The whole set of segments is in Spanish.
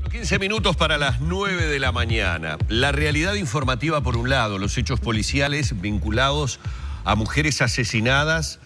15 minutos para las 9 de la mañana. La realidad informativa por un lado, los hechos policiales vinculados a mujeres asesinadas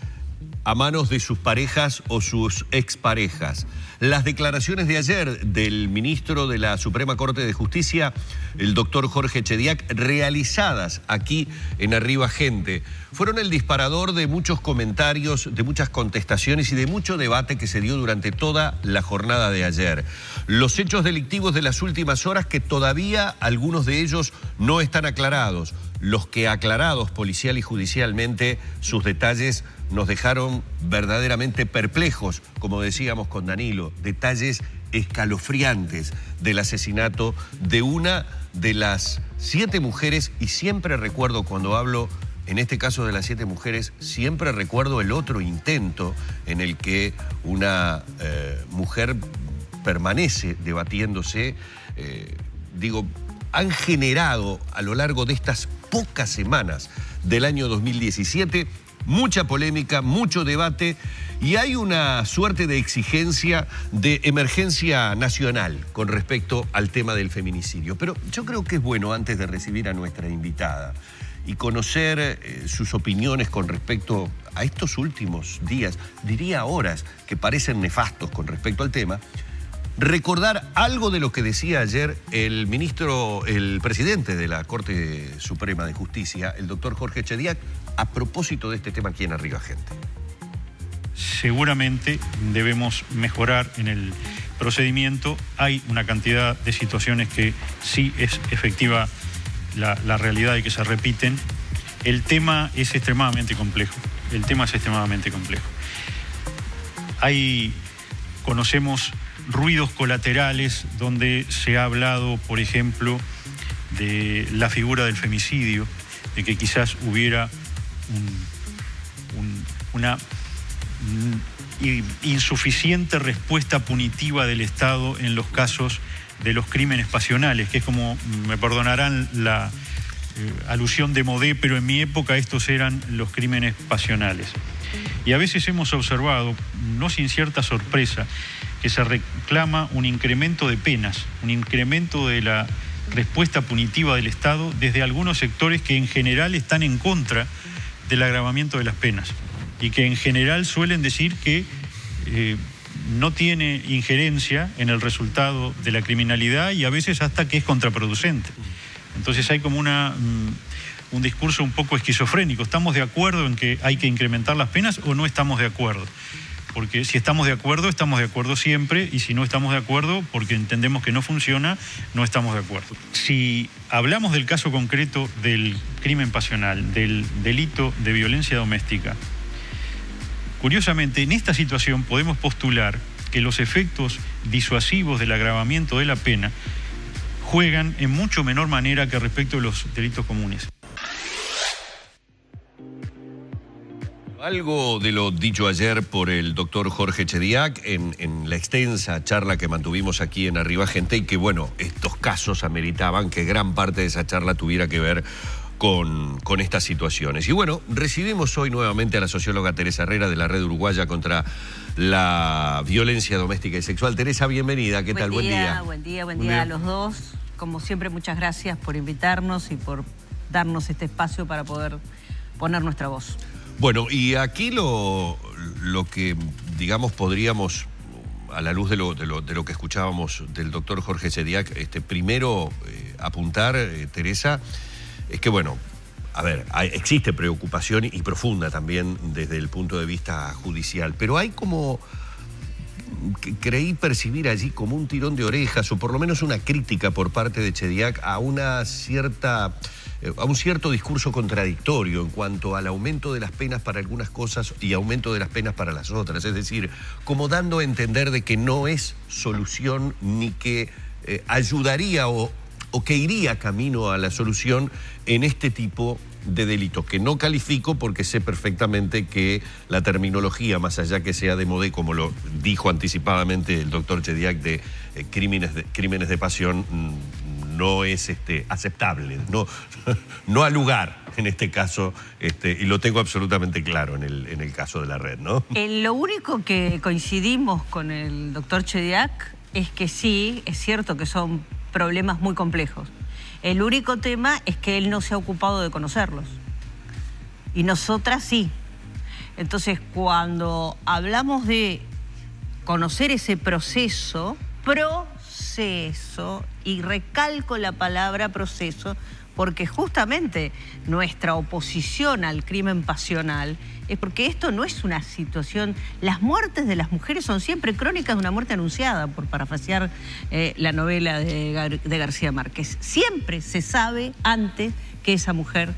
a manos de sus parejas o sus exparejas. Las declaraciones de ayer del ministro de la Suprema Corte de Justicia, el doctor Jorge Chediak, realizadas aquí en Arriba Gente, fueron el disparador de muchos comentarios, de muchas contestaciones y de mucho debate que se dio durante toda la jornada de ayer. Los hechos delictivos de las últimas horas, que todavía algunos de ellos no están aclarados. Los que aclarados policial y judicialmente, sus detalles nos dejaron verdaderamente perplejos, como decíamos con Danilo, detalles escalofriantes del asesinato de una de las 7 mujeres, y siempre recuerdo cuando hablo, en este caso de las 7 mujeres, siempre recuerdo el otro intento en el que una mujer permanece debatiéndose. Han generado a lo largo de estas pocas semanas del año 2017 mucha polémica, mucho debate, y hay una suerte de exigencia de emergencia nacional con respecto al tema del feminicidio. Pero yo creo que es bueno, antes de recibir a nuestra invitada y conocer sus opiniones con respecto a estos últimos días, diría horas, que parecen nefastos con respecto al tema, recordar algo de lo que decía ayer el presidente de la Corte Suprema de Justicia, el doctor Jorge Chediak, a propósito de este tema aquí en Arriba Gente. Seguramente debemos mejorar en el procedimiento. Hay una cantidad de situaciones que sí es efectiva la realidad y que se repiten. El tema es extremadamente complejo. Conocemos ruidos colaterales donde se ha hablado, por ejemplo, de la figura del femicidio, de que quizás hubiera una insuficiente respuesta punitiva del Estado en los casos de los crímenes pasionales, que es como, me perdonarán la alusión de modé, pero en mi época estos eran los crímenes pasionales. Y a veces hemos observado, no sin cierta sorpresa, que se reclama un incremento de penas, un incremento de la respuesta punitiva del Estado desde algunos sectores que en general están en contra del agravamiento de las penas y que en general suelen decir que no tiene injerencia en el resultado de la criminalidad y a veces hasta que es contraproducente. Entonces hay como un discurso un poco esquizofrénico. ¿Estamos de acuerdo en que hay que incrementar las penas o no estamos de acuerdo? Porque si estamos de acuerdo siempre, y si no estamos de acuerdo porque entendemos que no funciona, no estamos de acuerdo. Si hablamos del caso concreto del crimen pasional, del delito de violencia doméstica, curiosamente en esta situación podemos postular que los efectos disuasivos del agravamiento de la pena juegan en mucho menor manera que respecto de los delitos comunes. Algo de lo dicho ayer por el doctor Jorge Chediak en la extensa charla que mantuvimos aquí en Arriba Gente, y que, bueno, estos casos ameritaban que gran parte de esa charla tuviera que ver con estas situaciones. Y bueno, recibimos hoy nuevamente a la socióloga Teresa Herrera de la Red Uruguaya contra la Violencia Doméstica y Sexual. Teresa, bienvenida. ¿Qué tal? Buen día. Buen día a los dos. Como siempre, muchas gracias por invitarnos y por darnos este espacio para poder poner nuestra voz. Bueno, y aquí lo que, digamos, podríamos, a la luz de lo que escuchábamos del doctor Jorge Chediak, primero apuntar, Teresa, es que, bueno, a ver, existe preocupación y profunda también desde el punto de vista judicial, pero hay como, creí percibir allí como un tirón de orejas, o por lo menos una crítica por parte de Chediak a un cierto discurso contradictorio en cuanto al aumento de las penas para algunas cosas y aumento de las penas para las otras. Es decir, como dando a entender de que no es solución ni que ayudaría o que iría camino a la solución en este tipo de delitos, que no califico porque sé perfectamente que la terminología, más allá que sea de modé, como lo dijo anticipadamente el doctor Chediak, de crímenes de pasión, no es aceptable, no ha lugar en este caso, y lo tengo absolutamente claro en el caso de la red, ¿no? Lo único que coincidimos con el doctor Chediak es que sí, es cierto que son problemas muy complejos. El único tema es que él no se ha ocupado de conocerlos. Y nosotras sí. Entonces, cuando hablamos de conocer ese proceso, y recalco la palabra proceso, porque justamente nuestra oposición al crimen pasional es porque esto no es una situación... Las muertes de las mujeres son siempre crónicas de una muerte anunciada, por parafrasear la novela de García Márquez. Siempre se sabe antes que esa mujer,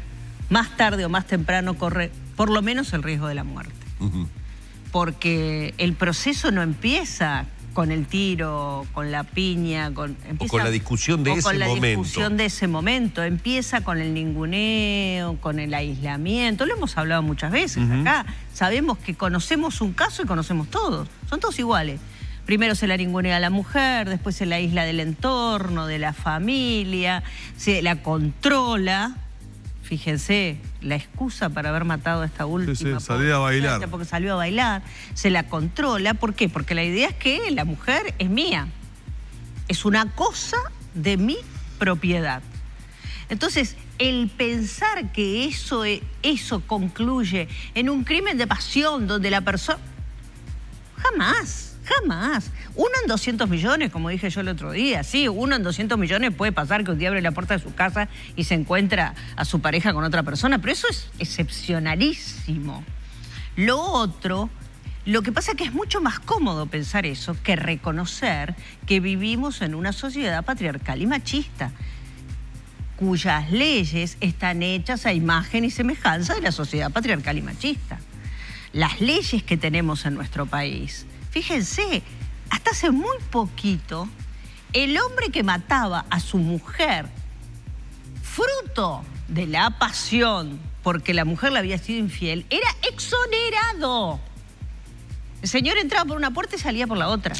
más tarde o más temprano, corre por lo menos el riesgo de la muerte. Porque el proceso no empieza con el tiro, con la piña, o con la discusión de ese momento. Con la discusión de ese momento. Empieza con el ninguneo, con el aislamiento. Lo hemos hablado muchas veces acá. Sabemos que conocemos un caso y conocemos todos. Son todos iguales. Primero se la ningunea a la mujer, después se la aísla del entorno, de la familia, se la controla. Fíjense, la excusa para haber matado a esta última... Sí, salió a bailar. Porque salió a bailar, se la controla. ¿Por qué? Porque la idea es que la mujer es mía. Es una cosa de mi propiedad. Entonces, el pensar que eso concluye en un crimen de pasión donde la persona... Jamás. 1 en 200 millones, como dije yo el otro día. Sí, 1 en 200 millones puede pasar que un día abre la puerta de su casa y se encuentra a su pareja con otra persona, pero eso es excepcionalísimo. Lo otro, lo que pasa es que es mucho más cómodo pensar eso que reconocer que vivimos en una sociedad patriarcal y machista, cuyas leyes están hechas a imagen y semejanza de la sociedad patriarcal y machista. Las leyes que tenemos en nuestro país... Fíjense, hasta hace muy poquito, el hombre que mataba a su mujer, fruto de la pasión, porque la mujer le había sido infiel, era exonerado. El señor entraba por una puerta y salía por la otra.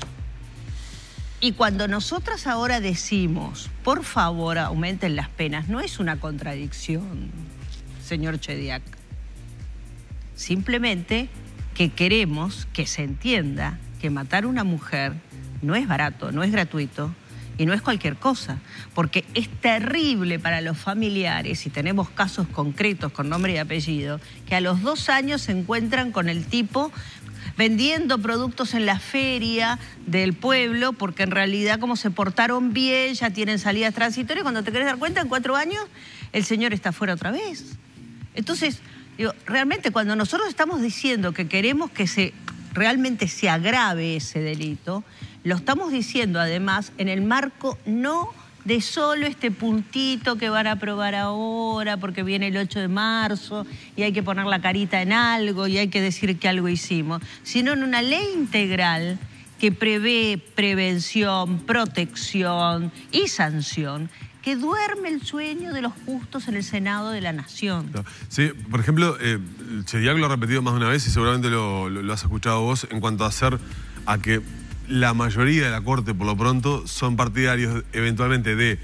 Y cuando nosotras ahora decimos, por favor, aumenten las penas, no es una contradicción, señor Chediak. Simplemente que queremos que se entienda que matar a una mujer no es barato, no es gratuito y no es cualquier cosa, porque es terrible para los familiares, y tenemos casos concretos con nombre y apellido, que a los 2 años se encuentran con el tipo vendiendo productos en la feria del pueblo, porque en realidad como se portaron bien, ya tienen salidas transitorias, cuando te querés dar cuenta, en 4 años el señor está fuera otra vez. Entonces, digo, realmente cuando nosotros estamos diciendo que queremos que realmente se agrave ese delito, lo estamos diciendo además en el marco no de solo este puntito que van a aprobar ahora porque viene el 8 de marzo y hay que poner la carita en algo y hay que decir que algo hicimos, sino en una ley integral que prevé prevención, protección y sanción, que duerme el sueño de los justos en el Senado de la Nación. Sí, por ejemplo, Chediak lo ha repetido más de una vez y seguramente lo has escuchado vos en cuanto a que la mayoría de la Corte, por lo pronto, son partidarios eventualmente de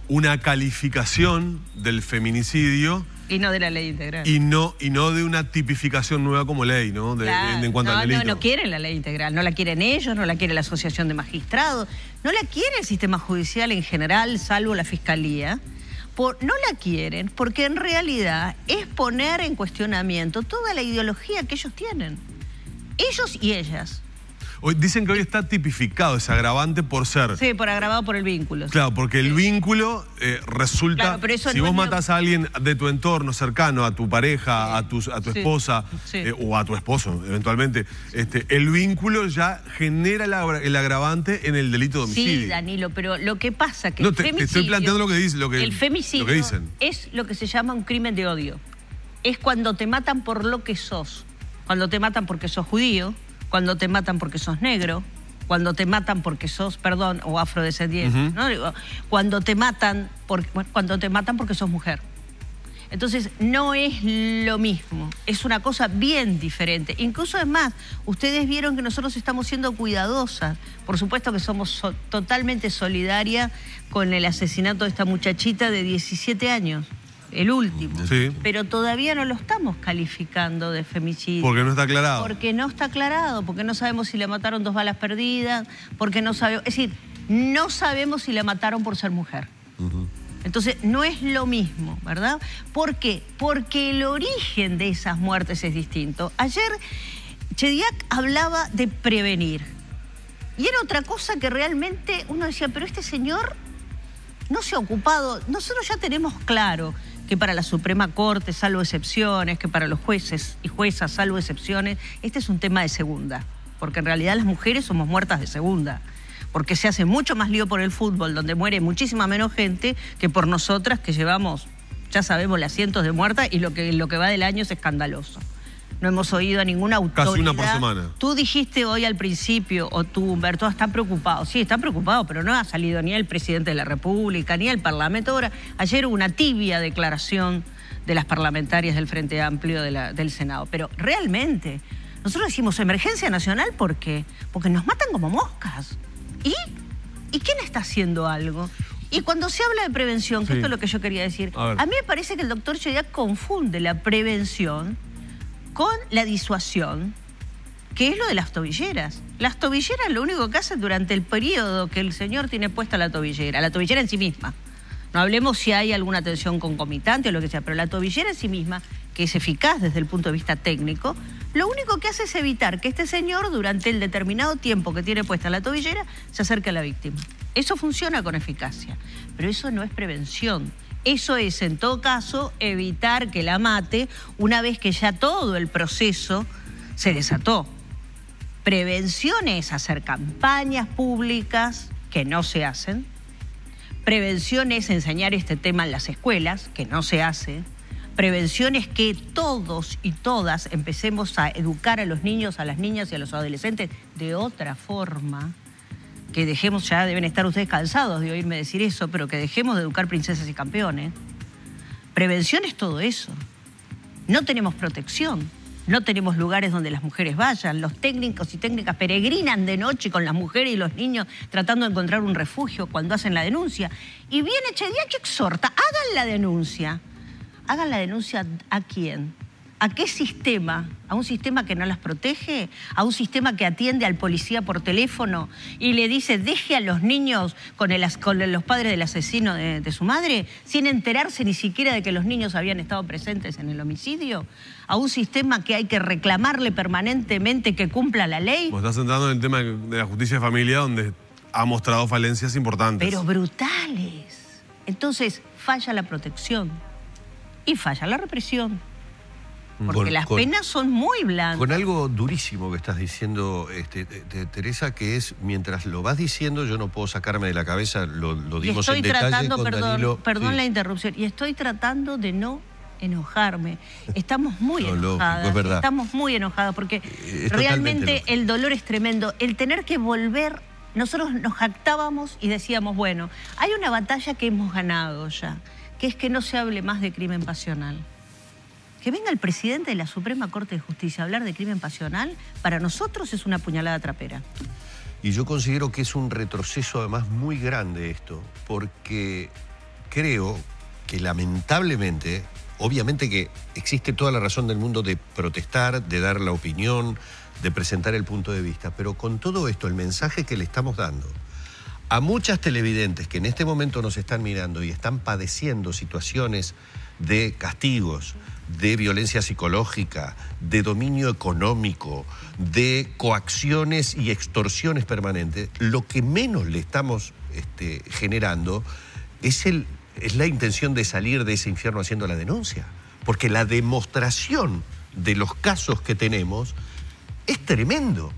una calificación del feminicidio. Y no de la ley integral. Y no de una tipificación nueva como ley, ¿no? Claro. En cuanto al delito. No quieren la ley integral, no la quieren ellos, no la quiere la Asociación de Magistrados, no la quiere el sistema judicial en general, salvo la Fiscalía. No la quieren porque en realidad es poner en cuestionamiento toda la ideología que ellos tienen. Ellos y ellas. Dicen que hoy está tipificado ese agravante por ser... Sí, por agravado por el vínculo. Claro, porque el vínculo resulta... Claro, pero eso si vos matás a alguien de tu entorno cercano, a tu pareja, a tu esposa o a tu esposo, eventualmente, el vínculo ya genera el agravante en el delito de homicidio. Sí, Danilo, pero lo que pasa que el femicidio... Te estoy planteando lo que dicen. El femicidio es lo que se llama un crimen de odio. Es cuando te matan por lo que sos. Cuando te matan porque sos judío, cuando te matan porque sos negro, cuando te matan porque sos, o afrodescendiente, ¿no? Cuando te matan porque sos mujer. Entonces, no es lo mismo, es una cosa bien diferente. Incluso es más, ustedes vieron que nosotros estamos siendo cuidadosas. Por supuesto que somos totalmente solidarias con el asesinato de esta muchachita de 17 años. el último. Sí. Pero todavía no lo estamos calificando de femicidio. Porque no está aclarado. Porque no está aclarado, porque no sabemos si le mataron 2 balas perdidas, porque no sabemos... Es decir, no sabemos si la mataron por ser mujer. Entonces, no es lo mismo, ¿verdad? ¿Por qué? Porque el origen de esas muertes es distinto. Ayer, Chediak hablaba de prevenir. Y era otra cosa que realmente uno decía, pero este señor no se ha ocupado. Nosotros ya tenemos claro que para la Suprema Corte, salvo excepciones, que para los jueces y juezas, salvo excepciones, este es un tema de segunda. Porque en realidad las mujeres somos muertas de segunda. Porque se hace mucho más lío por el fútbol, donde muere muchísima menos gente, que por nosotras, que llevamos, ya sabemos, las cientos de muertas, y lo que va del año es escandaloso. No hemos oído a ninguna autoridad. Casi una por semana. Tú dijiste hoy al principio, o tú, Humberto, están preocupados. Sí, están preocupados, pero no ha salido ni el presidente de la República, ni el Parlamento. Ahora, ayer hubo una tibia declaración de las parlamentarias del Frente Amplio del Senado. Pero realmente, nosotros decimos emergencia nacional, ¿por qué? Porque nos matan como moscas. ¿Y quién está haciendo algo? Y cuando se habla de prevención, que esto es lo que yo quería decir, a mí me parece que el doctor Chediak confunde la prevención con la disuasión, que es lo de las tobilleras. Las tobilleras lo único que hacen durante el periodo que el señor tiene puesta la tobillera en sí misma. No hablemos si hay alguna tensión concomitante o lo que sea, pero la tobillera en sí misma, que es eficaz desde el punto de vista técnico, lo único que hace es evitar que este señor, durante el determinado tiempo que tiene puesta la tobillera, se acerque a la víctima. Eso funciona con eficacia, pero eso no es prevención. Eso es, en todo caso, evitar que la mate una vez que ya todo el proceso se desató. Prevención es hacer campañas públicas que no se hacen. Prevención es enseñar este tema en las escuelas, que no se hace. Prevención es que todos y todas empecemos a educar a los niños, a las niñas y a los adolescentes de otra forma. Que dejemos, ya deben estar ustedes cansados de oírme decir eso, pero que dejemos de educar princesas y campeones. Prevención es todo eso. No tenemos protección, no tenemos lugares donde las mujeres vayan. Los técnicos y técnicas peregrinan de noche con las mujeres y los niños tratando de encontrar un refugio cuando hacen la denuncia. Y viene Chediak y exhorta, hagan la denuncia. ¿Hagan la denuncia a quién? ¿A qué sistema? ¿A un sistema que no las protege? ¿A un sistema que atiende al policía por teléfono y le dice deje a los niños con los padres del asesino de su madre sin enterarse ni siquiera de que los niños habían estado presentes en el homicidio? ¿A un sistema que hay que reclamarle permanentemente que cumpla la ley? Vos estás entrando en el tema de la justicia de familia, donde ha mostrado falencias importantes. Pero brutales. Entonces falla la protección y falla la represión. Porque las penas son muy blandas. Con algo durísimo que estás diciendo, Teresa, que es, mientras lo vas diciendo, yo no puedo sacarme de la cabeza, lo dimos en detalle con Danilo. Perdón la interrupción, y estoy tratando de no enojarme. Estamos muy enojadas. Lógico, es verdad. Estamos muy enojadas porque realmente el dolor es tremendo. El tener que volver, nosotros nos jactábamos y decíamos, bueno, hay una batalla que hemos ganado ya, que es que no se hable más de crimen pasional. Que venga el presidente de la Suprema Corte de Justicia a hablar de crimen pasional, para nosotros es una puñalada trapera. Y yo considero que es un retroceso además muy grande esto, porque creo que lamentablemente, obviamente que existe toda la razón del mundo de protestar, de dar la opinión, de presentar el punto de vista, pero con todo esto, el mensaje que le estamos dando a muchas televidentes que en este momento nos están mirando y están padeciendo situaciones de castigos, de violencia psicológica, de dominio económico, de coacciones y extorsiones permanentes, lo que menos le estamos generando es la intención de salir de ese infierno haciendo la denuncia. Porque la demostración de los casos que tenemos es tremendo.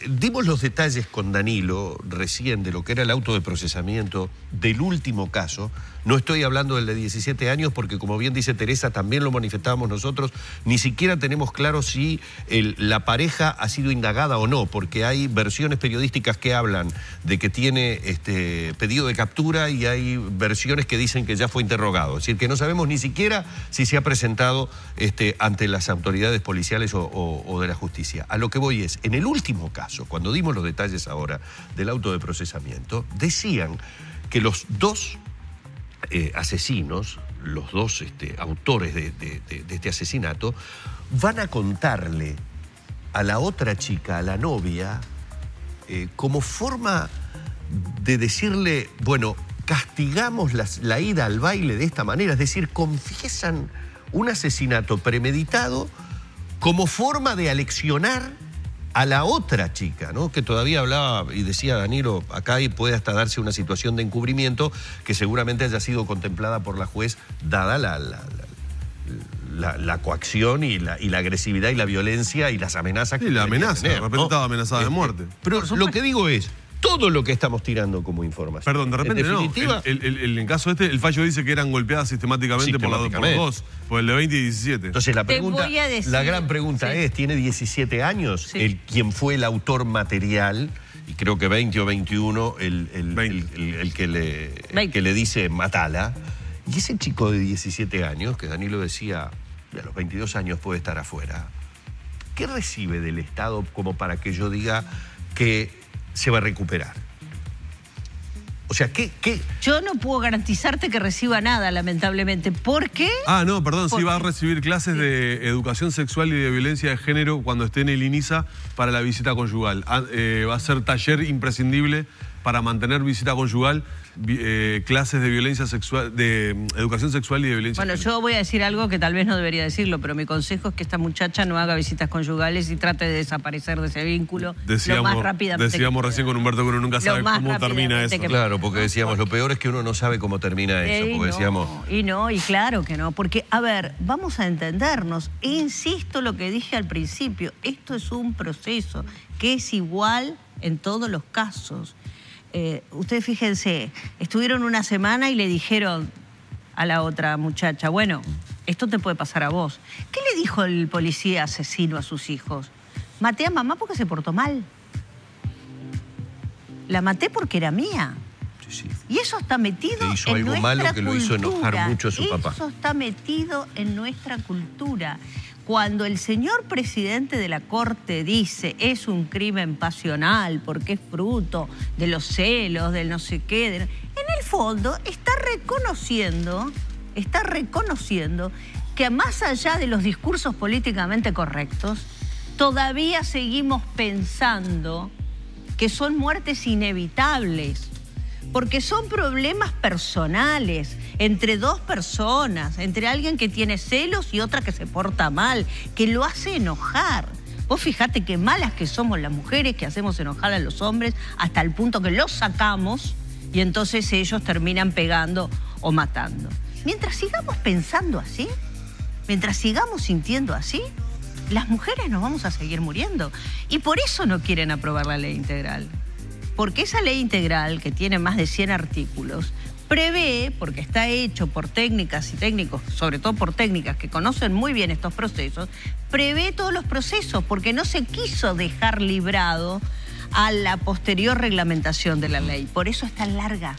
Dimos los detalles con Danilo recién de lo que era el auto de procesamiento del último caso. No estoy hablando del de 17 años porque, como bien dice Teresa, también lo manifestábamos nosotros. Ni siquiera tenemos claro si la pareja ha sido indagada o no, porque hay versiones periodísticas que hablan de que tiene pedido de captura y hay versiones que dicen que ya fue interrogado. Es decir, que no sabemos ni siquiera si se ha presentado ante las autoridades policiales o de la justicia. A lo que voy es, en el último caso, cuando dimos los detalles ahora del auto de procesamiento, decían que los dos asesinos, los dos autores de este asesinato, van a contarle a la otra chica, a la novia, como forma de decirle, bueno, castigamos la ida al baile de esta manera, es decir, confiesan un asesinato premeditado como forma de aleccionar a la otra chica, ¿no? Que todavía hablaba y decía Danilo, acá y puede hasta darse una situación de encubrimiento que seguramente haya sido contemplada por la juez, dada la coacción y la agresividad y la violencia y las amenazas. Sí, la amenaza, de repente estaba amenazada de muerte. Pero lo que digo es, todo lo que estamos tirando como información. Perdón, de repente en definitiva, no. En caso el fallo dice que eran golpeadas sistemáticamente por dos, por el de 20 y 17. Entonces la gran pregunta es, ¿tiene 17 años quien fue el autor material? Y creo que 20 o 21 el que le dice matala. Y ese chico de 17 años, que Danilo decía, a los 22 años puede estar afuera, ¿qué recibe del Estado como para que yo diga que se va a recuperar? O sea, ¿qué? Yo no puedo garantizarte que reciba nada, lamentablemente. ¿Por qué? No, perdón, sí va a recibir clases de educación sexual y de violencia de género cuando esté en el INISA para la visita conyugal. Va a ser taller imprescindible para mantener visita conyugal, clases de violencia sexual, de educación sexual y de violencia. Bueno, yo voy a decir algo que tal vez no debería decirlo, pero mi consejo es que esta muchacha no haga visitas conyugales y trate de desaparecer de ese vínculo lo más rápidamente. Decíamos recién con Humberto que uno nunca sabe cómo termina eso. Claro, porque decíamos, lo peor es que uno no sabe cómo termina eso. Porque decíamos... Y claro que no, porque, a ver, vamos a entendernos. E insisto lo que dije al principio, esto es un proceso que es igual en todos los casos. Ustedes fíjense, estuvieron una semana y le dijeron a la otra muchacha, bueno, esto te puede pasar a vos. ¿Qué le dijo el policía asesino a sus hijos? Maté a mamá porque se portó mal. La maté porque era mía. Sí. Y eso está metido en nuestra cultura. Hizo algo malo que lo hizo enojar mucho a su papá. Eso está metido en nuestra cultura. Cuando el señor presidente de la Corte dice es un crimen pasional porque es fruto de los celos, del no sé qué, en el fondo está reconociendo que más allá de los discursos políticamente correctos, todavía seguimos pensando que son muertes inevitables, porque son problemas personales entre dos personas, entre alguien que tiene celos y otra que se porta mal, que lo hace enojar. Vos fijate qué malas que somos las mujeres, que hacemos enojar a los hombres hasta el punto que los sacamos y entonces ellos terminan pegando o matando. Mientras sigamos pensando así, mientras sigamos sintiendo así, las mujeres nos vamos a seguir muriendo. Y por eso no quieren aprobar la ley integral. Porque esa ley integral, que tiene más de 100 artículos, prevé, porque está hecho por técnicas y técnicos, sobre todo por técnicas que conocen muy bien estos procesos, prevé todos los procesos, porque no se quiso dejar librado a la posterior reglamentación de la ley. Por eso es tan larga.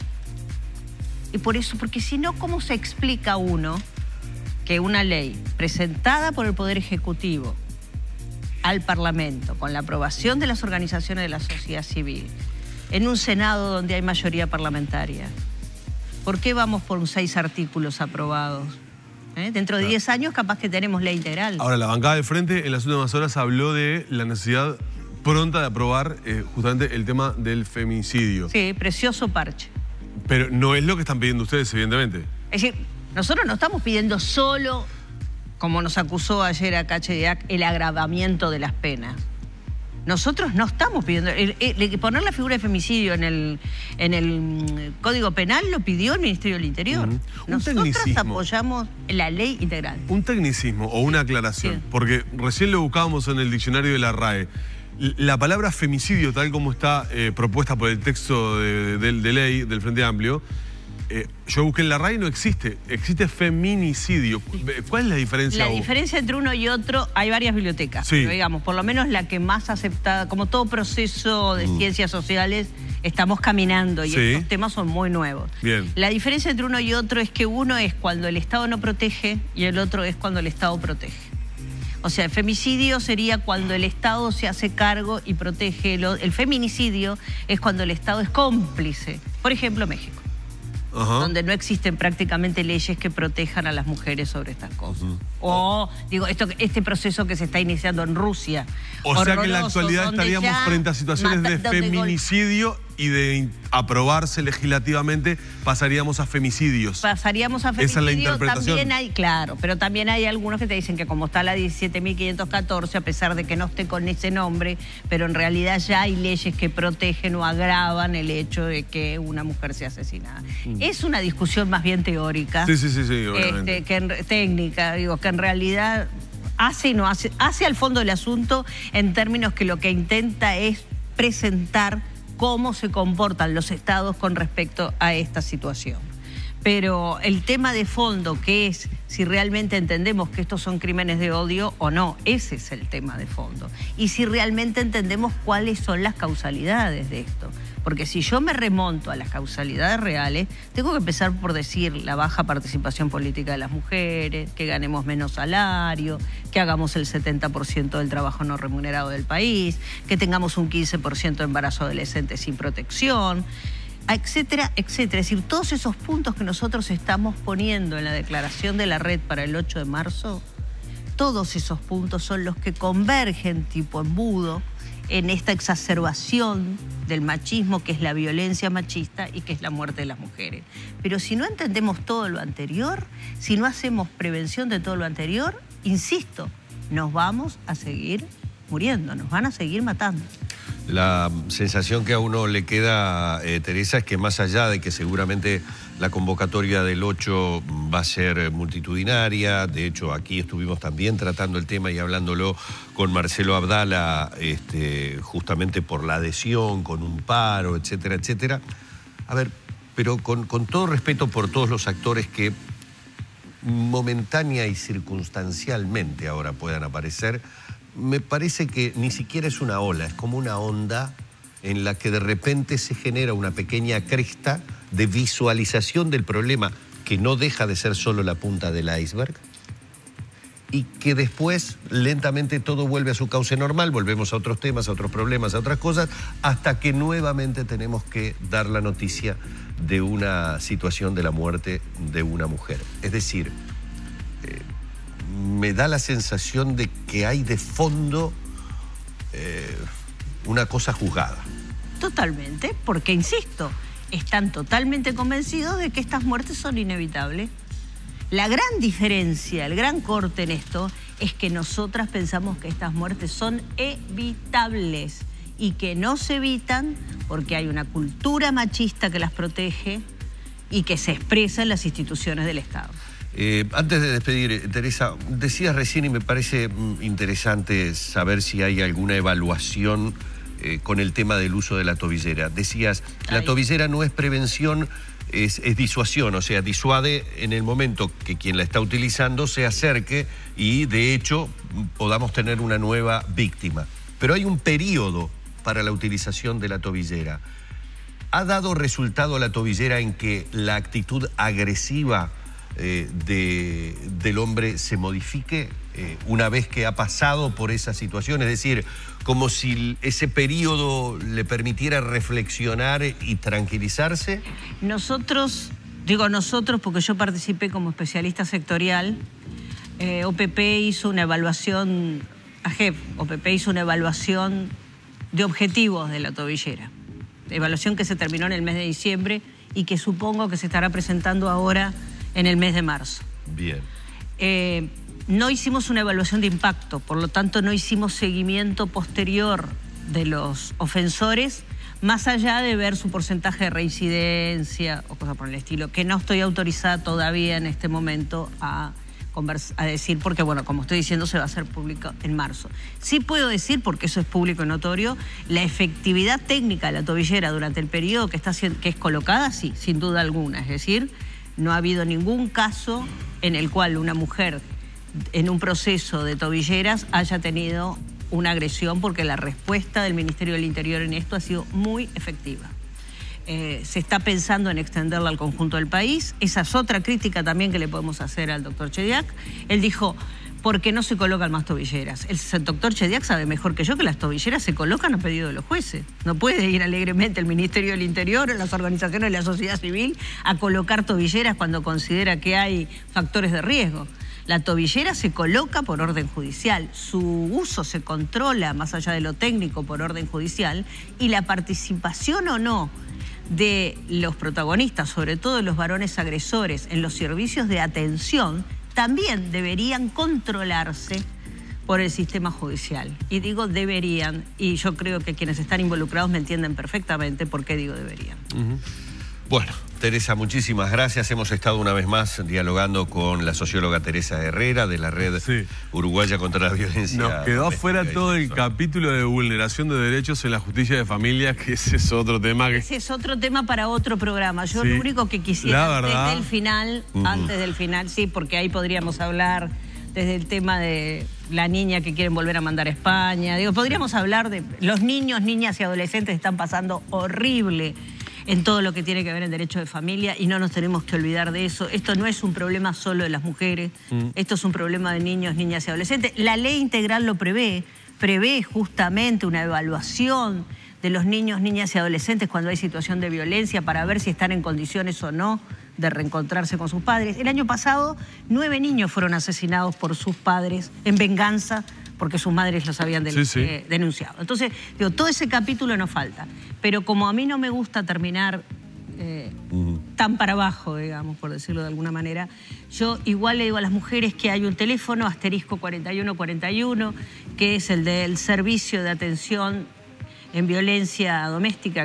Y por eso, porque si no, ¿cómo se explica uno que una ley presentada por el Poder Ejecutivo al Parlamento, con la aprobación de las organizaciones de la sociedad civil, en un Senado donde hay mayoría parlamentaria, ¿por qué vamos por 6 artículos aprobados? Dentro de 10 años capaz que tenemos ley integral. Ahora, la bancada del Frente en las últimas horas habló de la necesidad pronta de aprobar justamente el tema del feminicidio. Sí, precioso parche. Pero no es lo que están pidiendo ustedes, evidentemente. Es decir, nosotros no estamos pidiendo solo, como nos acusó ayer acá Chediak, el agravamiento de las penas. Nosotros no estamos pidiendo... poner la figura de femicidio en el Código Penal lo pidió el Ministerio del Interior. Nosotros apoyamos la ley integral. Un tecnicismo o una aclaración, porque recién lo buscábamos en el diccionario de la RAE. La palabra femicidio, tal como está propuesta por el texto de ley del Frente Amplio, yo busqué en la RAE y no existe. Existe feminicidio. ¿Cuál es la diferencia? La diferencia entre uno y otro, hay varias bibliotecas. Sí. Pero digamos, por lo menos la que más aceptada, como todo proceso de ciencias sociales, estamos caminando y estos temas son muy nuevos. Bien. La diferencia entre uno y otro es que uno es cuando el Estado no protege y el otro es cuando el Estado protege. O sea, el femicidio sería cuando el Estado se hace cargo y protege. El feminicidio es cuando el Estado es cómplice. Por ejemplo, México. donde no existen prácticamente leyes que protejan a las mujeres sobre estas cosas. O, digo, este proceso que se está iniciando en Rusia. O sea que en la actualidad estaríamos frente a situaciones de feminicidio y de aprobarse legislativamente pasaríamos a femicidios. Pasaríamos a femicidio. Esa es la interpretación. También hay, claro, pero también hay algunos que te dicen que como está la 17.514, a pesar de que no esté con ese nombre, pero en realidad ya hay leyes que protegen o agravan el hecho de que una mujer sea asesinada. Es una discusión más bien teórica. Sí, obviamente. Técnica, digo, que en realidad hace y no hace, hace al fondo del asunto en términos que lo que intenta es presentar cómo se comportan los estados con respecto a esta situación. Pero el tema de fondo, que es si realmente entendemos que estos son crímenes de odio o no, ese es el tema de fondo. Y si realmente entendemos cuáles son las causalidades de esto. Porque si yo me remonto a las causalidades reales, tengo que empezar por decir la baja participación política de las mujeres, que ganemos menos salario, que hagamos el 70% del trabajo no remunerado del país, que tengamos un 15% de embarazo adolescente sin protección, etcétera, etcétera. Es decir, todos esos puntos que nosotros estamos poniendo en la declaración de la red para el 8 de marzo, todos esos puntos son los que convergen tipo embudo en esta exacerbación del machismo, que es la violencia machista y que es la muerte de las mujeres. Pero si no entendemos todo lo anterior, si no hacemos prevención de todo lo anterior, insisto, nos vamos a seguir muriendo, nos van a seguir matando. La sensación que a uno le queda, Teresa, es que más allá de que seguramente la convocatoria del 8 va a ser multitudinaria, de hecho aquí estuvimos también tratando el tema y hablándolo con Marcelo Abdala, justamente por la adhesión, con un paro, etcétera, etcétera. A ver, pero con todo respeto por todos los actores que momentánea y circunstancialmente ahora puedan aparecer, me parece que ni siquiera es una ola, es como una onda en la que de repente se genera una pequeña cresta de visualización del problema, que no deja de ser solo la punta del iceberg, y que después lentamente todo vuelve a su cauce normal, volvemos a otros temas, a otros problemas, a otras cosas, hasta que nuevamente tenemos que dar la noticia de una situación de la muerte de una mujer. Es decir, me da la sensación de que hay de fondo una cosa juzgada. Totalmente, porque insisto, están totalmente convencidos de que estas muertes son inevitables. La gran diferencia, el gran corte en esto, es que nosotras pensamos que estas muertes son evitables y que no se evitan porque hay una cultura machista que las protege y que se expresa en las instituciones del Estado. Antes de despedir, Teresa, decías recién y me parece interesante saber si hay alguna evaluación con el tema del uso de la tobillera. Decías, la tobillera no es prevención, es disuasión, o sea, disuade en el momento que quien la está utilizando se acerque y de hecho podamos tener una nueva víctima. Pero hay un periodo para la utilización de la tobillera. ¿Ha dado resultado la tobillera en que la actitud agresiva del hombre se modifique una vez que ha pasado por esa situación? Es decir, como si ese periodo le permitiera reflexionar y tranquilizarse. Nosotros, digo nosotros porque yo participé como especialista sectorial, OPP hizo una evaluación, AGEP, OPP hizo una evaluación de objetivos de la tobillera, evaluación que se terminó en el mes de diciembre y que supongo que se estará presentando ahora en el mes de marzo. Bien. No hicimos una evaluación de impacto, por lo tanto no hicimos seguimiento posterior de los ofensores, más allá de ver su porcentaje de reincidencia o cosas por el estilo, que no estoy autorizada todavía en este momento a decir, porque bueno, como estoy diciendo, se va a hacer público en marzo. Sí puedo decir, porque eso es público y notorio, la efectividad técnica de la tobillera durante el periodo que es colocada, sí, sin duda alguna. Es decir, no ha habido ningún caso en el cual una mujer en un proceso de tobilleras haya tenido una agresión, porque la respuesta del Ministerio del Interior en esto ha sido muy efectiva. Se está pensando en extenderla al conjunto del país. Esa es otra crítica también que le podemos hacer al doctor Chediak. Él dijo, porque no se colocan más tobilleras. El doctor Chediak sabe mejor que yo que las tobilleras se colocan a pedido de los jueces. No puede ir alegremente el Ministerio del Interior o las organizaciones de la sociedad civil a colocar tobilleras cuando considera que hay factores de riesgo. La tobillera se coloca por orden judicial, su uso se controla más allá de lo técnico por orden judicial, y la participación o no de los protagonistas, sobre todo los varones agresores, en los servicios de atención, también deberían controlarse por el sistema judicial. Y digo deberían, y yo creo que quienes están involucrados me entienden perfectamente por qué digo deberían. Bueno, Teresa, muchísimas gracias. Hemos estado una vez más dialogando con la socióloga Teresa Herrera de la Red Uruguaya contra la Violencia. Nos quedó afuera todo el capítulo de vulneración de derechos en la justicia de familia, que ese es otro tema. Ese es otro tema para otro programa. Yo lo único que quisiera desde el final, antes del final, sí, porque ahí podríamos hablar desde el tema de la niña que quieren volver a mandar a España. Digo, podríamos hablar de los niños, niñas y adolescentes que están pasando horrible en todo lo que tiene que ver en derecho de familia, y no nos tenemos que olvidar de eso. Esto no es un problema solo de las mujeres, esto es un problema de niños, niñas y adolescentes. La ley integral lo prevé justamente una evaluación de los niños, niñas y adolescentes cuando hay situación de violencia para ver si están en condiciones o no de reencontrarse con sus padres. El año pasado 9 niños fueron asesinados por sus padres en venganza porque sus madres los habían denunciado. Entonces, digo, todo ese capítulo nos falta. Pero como a mí no me gusta terminar tan para abajo, digamos, por decirlo de alguna manera, yo igual le digo a las mujeres que hay un teléfono, *4141, que es el del Servicio de Atención en Violencia Doméstica.